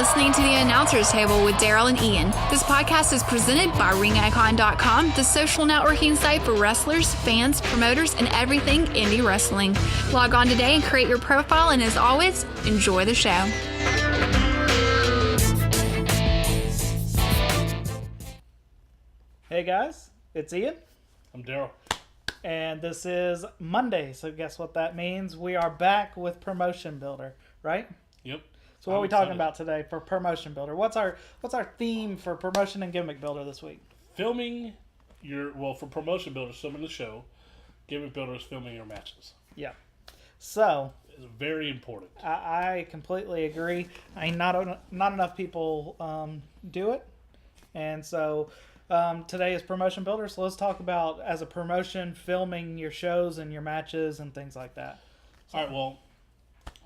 listening to The Announcer's Table with Daryl and Ian. This podcast is presented by RingIcon.com, the social networking site for wrestlers, fans, promoters, and everything indie wrestling. Log on today and create your profile, and as always, enjoy the show. Hey guys, it's Ian. I'm Daryl. And this is Monday, so guess what that means? We are back with Promotion Builder, right? Yep. So what are we talking about today for Promotion Builder? What's our theme for Promotion and Gimmick Builder this week? Filming for Promotion Builder, filming the show. Gimmick Builder is filming your matches. Yeah. So it's very important. I completely agree. Not enough people do it, and so today is Promotion Builder. So let's talk about, as a promotion, filming your shows and your matches and things like that. So, all right. Well,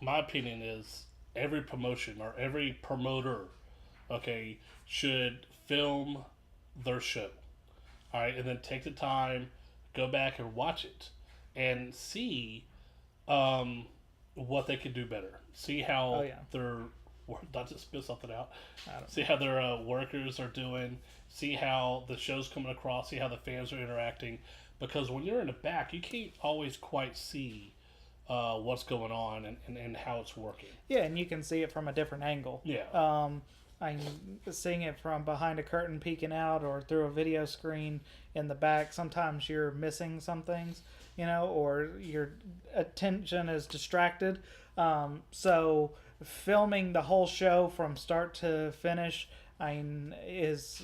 my opinion is every promotion or every promoter, should film their show. All right, and then take the time, go back and watch it, and see what they can do better. See how their not to spit something out. See how their workers are doing. See how the show's coming across. See how the fans are interacting. Because when you're in the back, you can't always quite see what's going on and how it's working. Yeah, and you can see it from a different angle. Yeah. I'm seeing it from behind a curtain peeking out or through a video screen in the back. Sometimes you're missing some things, or your attention is distracted. So filming the whole show from start to finish is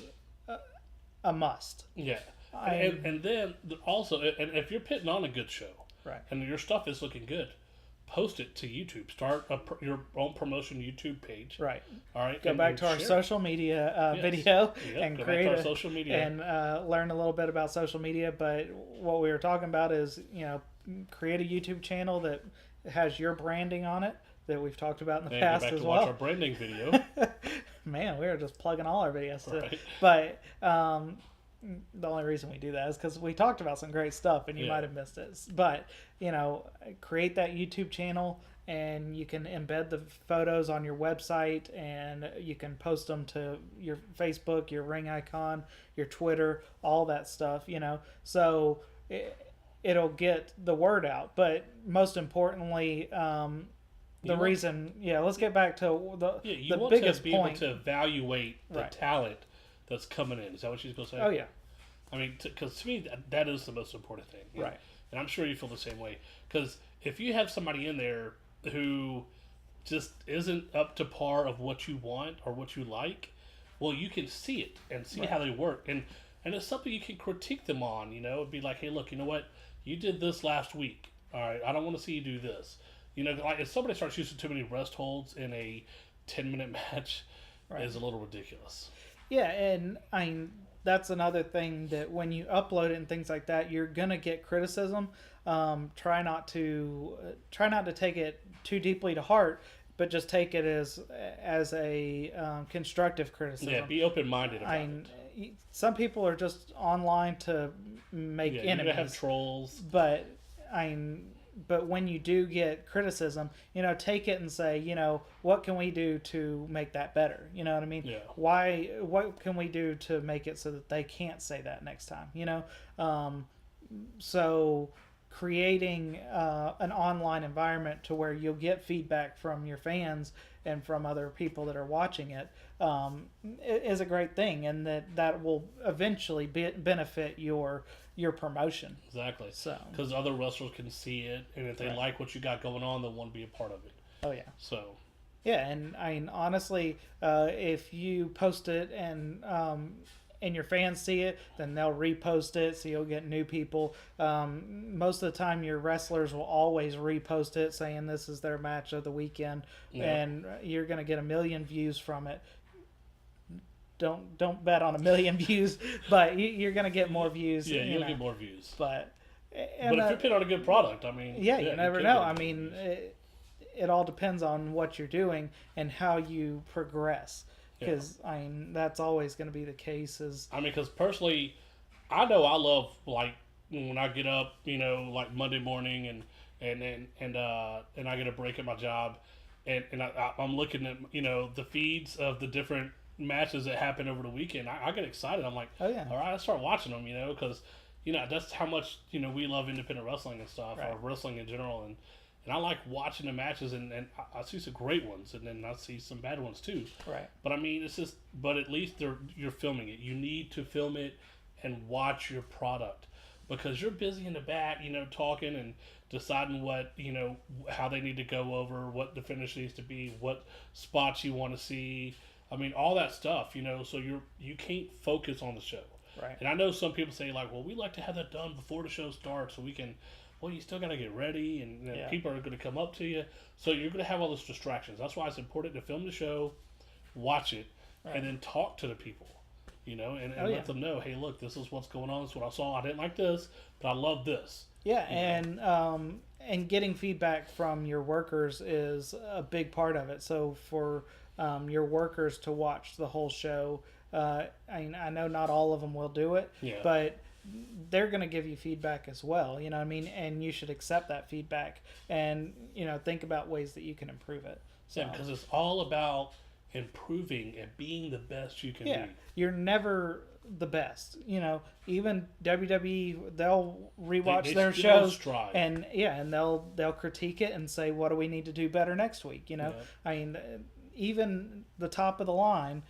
a must. Yeah. And then also, and if you're putting on a good show, right, and your stuff is looking good, post it to YouTube. Start your own promotion YouTube page. Right. All right. Go back to our social media video and create our social media and learn a little bit about social media. But what we were talking about is, create a YouTube channel that has your branding on it that we've talked about in the past as well. Watch our branding video. Man, we were just plugging all our videos too. Right. But the only reason we do that is because we talked about some great stuff and you might have missed it. But, create that YouTube channel and you can embed the photos on your website and you can post them to your Facebook, your Ring Icon, your Twitter, all that stuff, So it'll get the word out. But most importantly, let's get back to the biggest to be point. Able to evaluate the right. talent that's coming in. Is that what you're supposed to say? Oh, yeah. I mean, because to me, that is the most important thing. Right. And I'm sure you feel the same way. Because if you have somebody in there who just isn't up to par of what you want or what you like, well, you can see it and see how they work. And it's something you can critique them on, It'd be like, hey, look, you know what? You did this last week. All right, I don't want to see you do this. Like if somebody starts using too many rest holds in a 10-minute match, is a little ridiculous. Yeah, and that's another thing that when you upload it and things like that, you're gonna get criticism. Try not to take it too deeply to heart, but just take it as a constructive criticism. Yeah, be open-minded about it. Some people are just online to make enemies. You're gonna have trolls, But when you do get criticism, take it and say, what can we do to make that better? You know what I mean? Yeah. What can we do to make it so that they can't say that next time? So creating an online environment to where you'll get feedback from your fans and from other people that are watching it is a great thing, and that will eventually benefit your promotion. Exactly. So because other wrestlers can see it, and if they like what you got going on, they'll want to be a part of it. Oh yeah. So. Yeah, and honestly, if you post it and your fans see it, then they'll repost it, so you'll get new people. Most of the time, your wrestlers will always repost it, saying this is their match of the weekend, and you're going to get 1 million views from it. Don't bet on 1 million views, but you're going to get more views. Yeah, you'll get more views. But if you put on a good product, you never know. It all depends on what you're doing and how you progress. Because that's always going to be the case. Because personally, I know I love when I get up, Monday morning and I get a break at my job, and I'm looking at the feeds of the different matches that happen over the weekend. I get excited. I'm like, oh yeah, all right, I start watching them. Because that's how much we love independent wrestling and stuff, or wrestling in general, and I like watching the matches, and I see some great ones, and then I see some bad ones too. Right. But I mean, but at least you're filming it. You need to film it and watch your product, because you're busy in the back, talking and deciding what, how they need to go over, what the finish needs to be, what spots you want to see. I mean, all that stuff, so you can't focus on the show. Right. And I know some people say, like, well, we like to have that done before the show starts so we can, well, you still got to get ready, and people are going to come up to you. So you're going to have all those distractions. That's why it's important to film the show, watch it, and then talk to the people, and let them know, hey, look, this is what's going on. This is what I saw. I didn't like this, but I love this. Yeah, and getting feedback from your workers is a big part of it. So for your workers to watch the whole show, I know not all of them will do it, but they're going to give you feedback as well, and you should accept that feedback and, think about ways that you can improve it. So, because it's all about improving and being the best you can be. You're never the best. Even WWE, they'll rewatch their shows and they'll critique it and say, what do we need to do better next week? I mean, even the top of the line,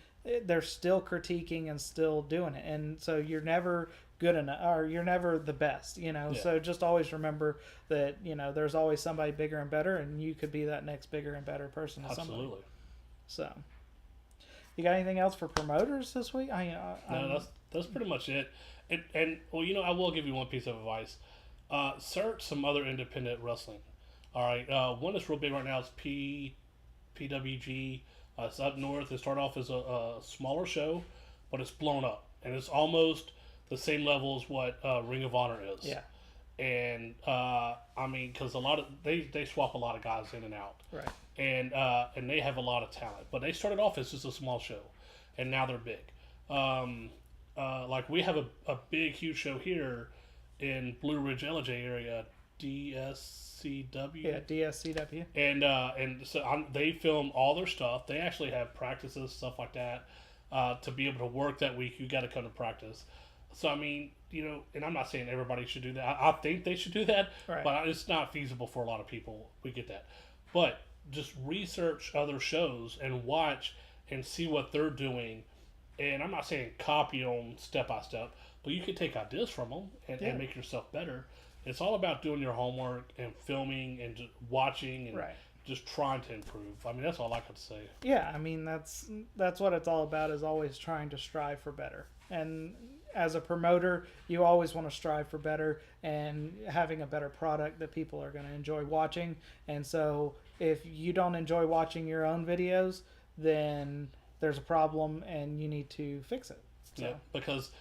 they're still critiquing and still doing it, and so you're never good enough, or you're never the best. So just always remember that there's always somebody bigger and better, and you could be that next bigger and better person. Absolutely. So, you got anything else for promoters this week? No, that's pretty much it. And well, I will give you one piece of advice. Search some other independent wrestling. All right, one that's real big right now is PWG. It's up north. It started off as a smaller show, but it's blown up, and it's almost the same level as what Ring of Honor is. Yeah. And I mean, because they swap a lot of guys in and out. Right. And they have a lot of talent, but they started off as just a small show, and now they're big. Like we have a big, huge show here in Blue Ridge, LJ area, DSCW. Yeah, DSCW. And so they film all their stuff. They actually have practices, stuff like that. To be able to work that week, you got to come to practice. So I mean, and I'm not saying everybody should do that. I think they should do that, but it's not feasible for a lot of people. We get that, but just research other shows and watch and see what they're doing. And I'm not saying copy them step by step, but you can take ideas from them and make yourself better. It's all about doing your homework and filming and just watching and just trying to improve. I mean, that's all I could say. Yeah, I mean, that's what it's all about, is always trying to strive for better. And as a promoter, you always want to strive for better and having a better product that people are going to enjoy watching. And so if you don't enjoy watching your own videos, then there's a problem and you need to fix it. So. Yeah, because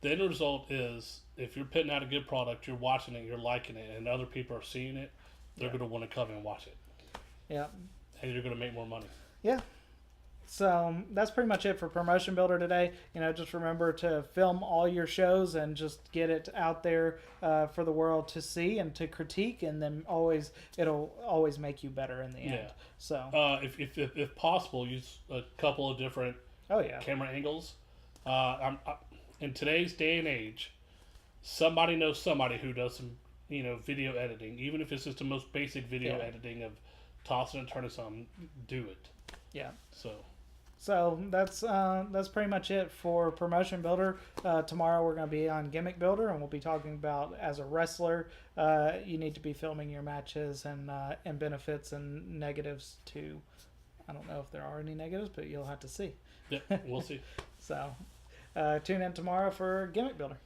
the end result is, if you're putting out a good product, you're watching it, you're liking it, and other people are seeing it, they're going to want to come and watch it. Yeah. And you're going to make more money. Yeah. So that's pretty much it for Promotion Builder today. Just remember to film all your shows and just get it out there for the world to see and to critique, and then it'll always make you better in the end. Yeah. So if possible, use a couple of different camera angles. In today's day and age, somebody knows somebody who does some video editing, even if it's just the most basic video editing of tossing and turning something. Do it. Yeah. So that's pretty much it for Promotion Builder. Tomorrow we're going to be on Gimmick Builder, and we'll be talking about, as a wrestler, you need to be filming your matches and benefits and negatives too. I don't know if there are any negatives, but you'll have to see. Yeah, we'll see. So tune in tomorrow for Gimmick Builder.